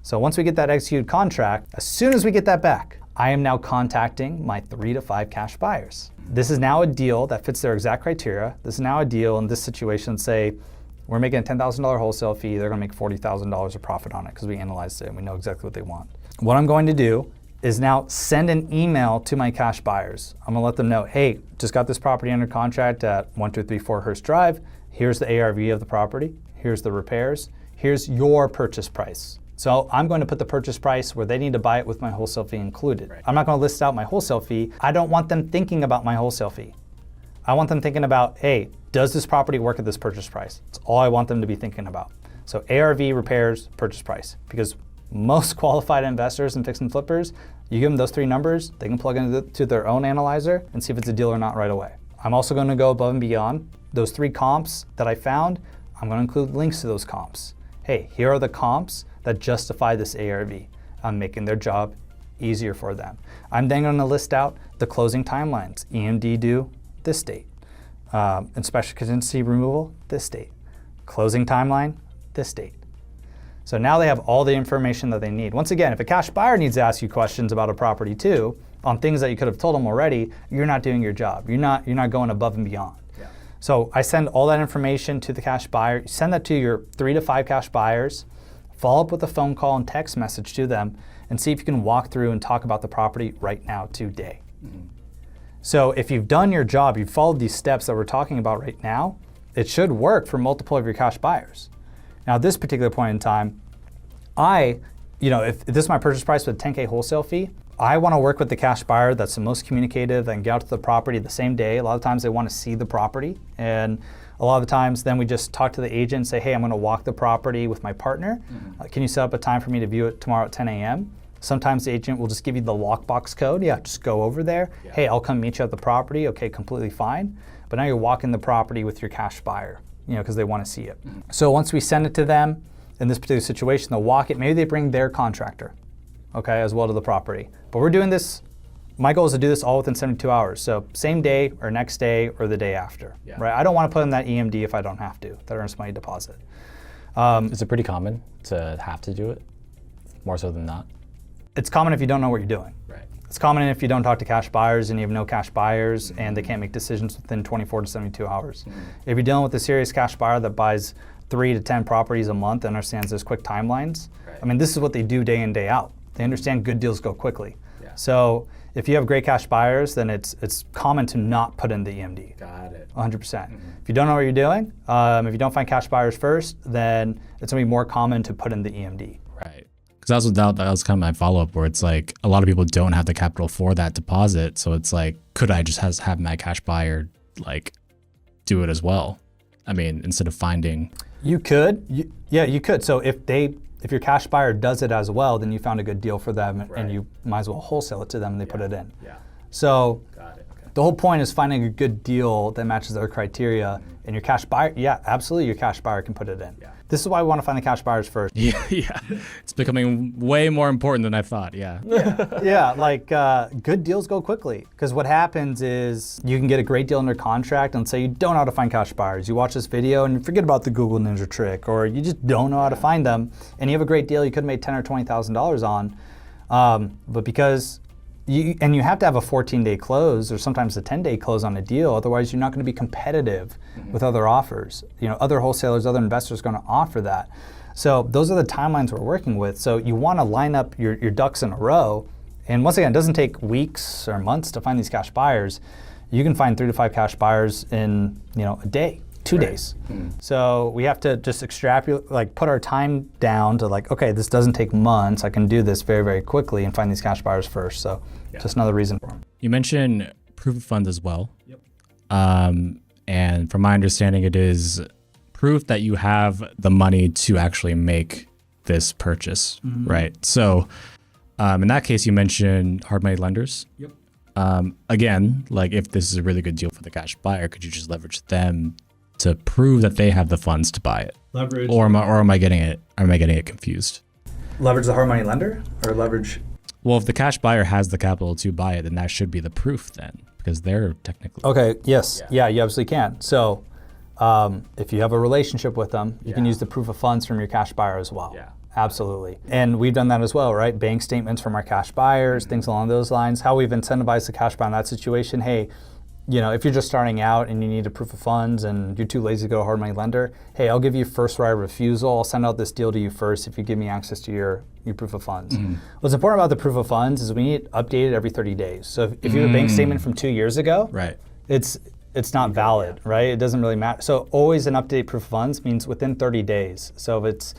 So once we get that executed contract, as soon as we get that back, I am now contacting my 3 to 5 cash buyers. This is now a deal that fits their exact criteria. This is now a deal in this situation, say, we're making a $10,000 wholesale fee, they're gonna make $40,000 of profit on it because we analyzed it and we know exactly what they want. What I'm going to do is now send an email to my cash buyers. I'm gonna let them know, hey, just got this property under contract at 1234 Hearst Drive. Here's the ARV of the property. Here's the repairs. Here's your purchase price. So I'm going to put the purchase price where they need to buy it with my wholesale fee included. Right. I'm not going to list out my wholesale fee. I don't want them thinking about my wholesale fee. I want them thinking about, hey, does this property work at this purchase price? That's all I want them to be thinking about. So ARV, repairs, purchase price. Because most qualified investors and fix and flippers, you give them those 3 numbers, they can plug into their own analyzer and see if it's a deal or not right away. I'm also going to go above and beyond. Those 3 comps that I found, I'm going to include links to those comps. Hey, here are the comps that justify this ARV. I'm making their job easier for them. I'm then going to list out the closing timelines. EMD due this date. Inspection contingency removal this date. Closing timeline this date. So now they have all the information that they need. Once again, if a cash buyer needs to ask you questions about a property too, on things that you could have told them already, you're not doing your job. You're not going above and beyond. Yeah. So I send all that information to the cash buyer. Send that to your 3 to 5 cash buyers. Follow up with a phone call and text message to them and see if you can walk through and talk about the property right now today. Mm-hmm. So if you've done your job, you've followed these steps that we're talking about right now, it should work for multiple of your cash buyers. Now at this particular point in time, if this is my purchase price with a 10K wholesale fee, I want to work with the cash buyer that's the most communicative and get out to the property the same day. A lot of times they want to see the property, and a lot of the times then we just talk to the agent and say, hey, I'm going to walk the property with my partner. Mm-hmm. Can you set up a time for me to view it tomorrow at 10 a.m.? Sometimes the agent will just give you the lockbox code. Yeah, just go over there. Yeah. Hey, I'll come meet you at the property. Okay, completely fine. But now you're walking the property with your cash buyer, because they want to see it. Mm-hmm. So once we send it to them, in this particular situation, they'll walk it. Maybe they bring their contractor, okay, as well to the property. But we're doing this, my goal is to do this all within 72 hours. So same day or next day or the day after, right? I don't want to put in that EMD if I don't have to. That earns money deposit. Is it pretty common to have to do it, more so than not? It's common if you don't know what you're doing. Right. It's common if you don't talk to cash buyers and you have no cash buyers and they can't make decisions within 24 to 72 hours. Mm-hmm. If you're dealing with a serious cash buyer that buys 3 to 10 properties a month and understands those quick timelines. Right. I mean, this is what they do day in, day out. They understand good deals go quickly. Yeah. So if you have great cash buyers, then it's common to not put in the EMD. Got it. 100%. Mm-hmm. If you don't know what you're doing, if you don't find cash buyers first, then it's gonna be more common to put in the EMD. Right. Because that was kind of my follow-up, where it's like a lot of people don't have the capital for that deposit. So it's like, could I just have my cash buyer do it as well? I mean, instead of finding... You could, you could. So if your cash buyer does it as well, then you found a good deal for them, right, and you might as well wholesale it to them and they put it in. Yeah. So got it. Okay. The whole point is finding a good deal that matches their criteria, and your cash buyer, absolutely, your cash buyer can put it in. Yeah. This is why we want to find the cash buyers first. Yeah, it's becoming way more important than I thought. Yeah. Good deals go quickly, because what happens is you can get a great deal under contract and say you don't know how to find cash buyers. You watch this video and you forget about the Google Ninja trick, or you just don't know how to find them, and you have a great deal you could have made $10,000 or $20,000 on, but because you have to have a 14-day close or sometimes a 10-day close on a deal, otherwise you're not going to be competitive with other offers. Other wholesalers, other investors are going to offer that. So those are the timelines we're working with. So you want to line up your ducks in a row. And once again, it doesn't take weeks or months to find these cash buyers. You can find 3 to 5 cash buyers in a day, 2 days. So we have to just extrapolate, put our time down to okay, this doesn't take months. I can do this very, very quickly and find these cash buyers first. So just another reason for them. You mentioned proof of funds as well. Yep. And from my understanding, it is proof that you have the money to actually make this purchase, right? So in that case, you mentioned hard money lenders. Yep. Again, if this is a really good deal for the cash buyer, could you just leverage them to prove that they have the funds to buy it? Leverage. Or am I getting it confused? Leverage the hard money lender, or leverage? Well, if the cash buyer has the capital to buy it, then that should be the proof then, because they're technically... Okay, yes. Yeah, you absolutely can. So if you have a relationship with them, you can use the proof of funds from your cash buyer as well. Yeah. Absolutely. And we've done that as well, right? Bank statements from our cash buyers, things along those lines. How we've incentivized the cash buyer in that situation, hey, if you're just starting out and you need a proof of funds and you're too lazy to go to a hard money lender, hey, I'll give you first right of refusal. I'll send out this deal to you first if you give me access to your proof of funds. What's important about the proof of funds is we need it updated every 30 days. So if you have a bank statement from 2 years ago, Right. it's not valid, right? It doesn't really matter. So always an updated proof of funds means within 30 days. So if it's,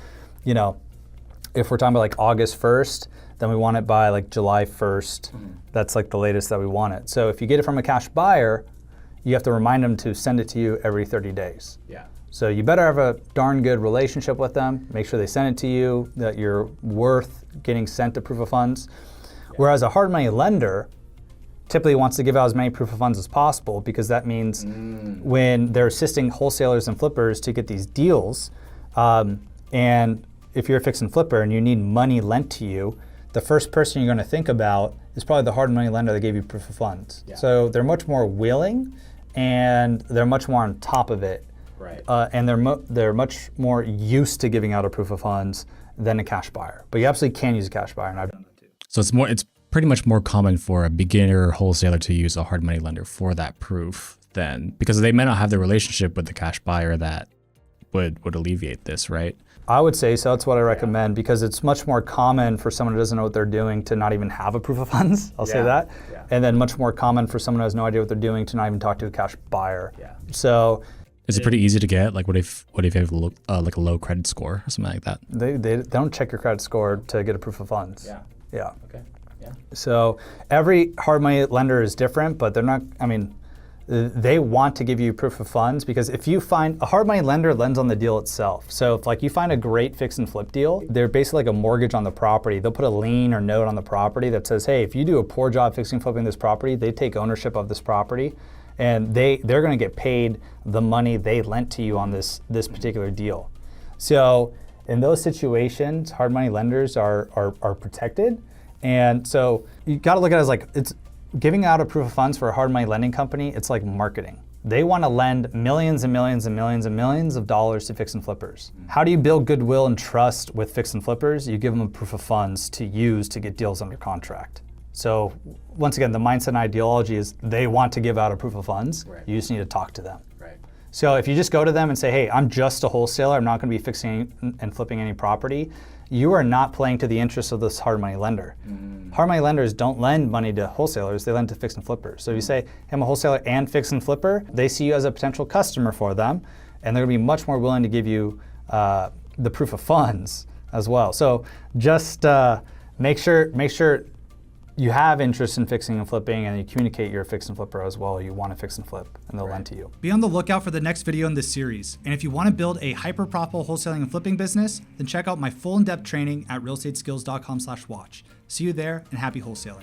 if we're talking about like August 1st, then we want it by like July 1st. That's like the latest that we want it. So if you get it from a cash buyer, you have to remind them to send it to you every 30 days. Yeah. So you better have a darn good relationship with them. Make sure they send it to you, that you're worth getting sent a proof of funds. Whereas a hard money lender typically wants to give out as many proof of funds as possible, because that means when they're assisting wholesalers and flippers to get these deals, and if you're a fix and flipper and you need money lent to you, the first person you're going to think about is probably the hard money lender that gave you proof of funds. Yeah. So they're much more willing and they're much more on top of it. Right. And they're much more used to giving out a proof of funds than a cash buyer. But you absolutely can use a cash buyer, and I've done that too. So it's pretty much more common for a beginner wholesaler to use a hard money lender for that proof then, because they may not have the relationship with the cash buyer that would alleviate this, right? I would say so. That's what I recommend, because it's much more common for someone who doesn't know what they're doing to not even have a proof of funds. I'll say that. Yeah. And then much more common for someone who has no idea what they're doing to not even talk to a cash buyer. Yeah. So is it pretty easy to get? Like, what if you have like a low credit score or something like that? they don't check your credit score to get a proof of funds. Yeah. Yeah. Okay. Yeah. So every hard money lender is different, but they're not, they want to give you proof of funds, because if you find a hard money lender lends on the deal itself. So if like you find a great fix and flip deal, they're basically like a mortgage on the property. They'll put a lien or note on the property that says, hey, if you do a poor job fixing and flipping this property, they take ownership of this property, and they're going to get paid the money they lent to you on this particular deal. So in those situations, hard money lenders are protected. And so you got to look at it as like, it's giving out a proof of funds for a hard money lending company. It's like marketing. They want to lend millions and millions and millions and millions of dollars to fix and flippers. How do you build goodwill and trust with fix and flippers? You give them a proof of funds to use to get deals under contract. So once again, the mindset and ideology is they want to give out a proof of funds. Right. You just need to talk to them. Right. So if you just go to them and say, hey, I'm just a wholesaler, I'm not going to be fixing and flipping any property, you are not playing to the interests of this hard money lender. Hard money lenders don't lend money to wholesalers, they lend to fix and flippers. So if you say, hey, I'm a wholesaler and fix and flipper, they see you as a potential customer for them, and they're going to be much more willing to give you the proof of funds as well. So just make sure you have interest in fixing and flipping, and you communicate you're a fix and flipper as well. You want to fix and flip, and they'll lend to you. Be on the lookout for the next video in this series. And if you want to build a hyper-profitable wholesaling and flipping business, then check out my full in-depth training at realestateskills.com/watch. See you there, and happy wholesaling.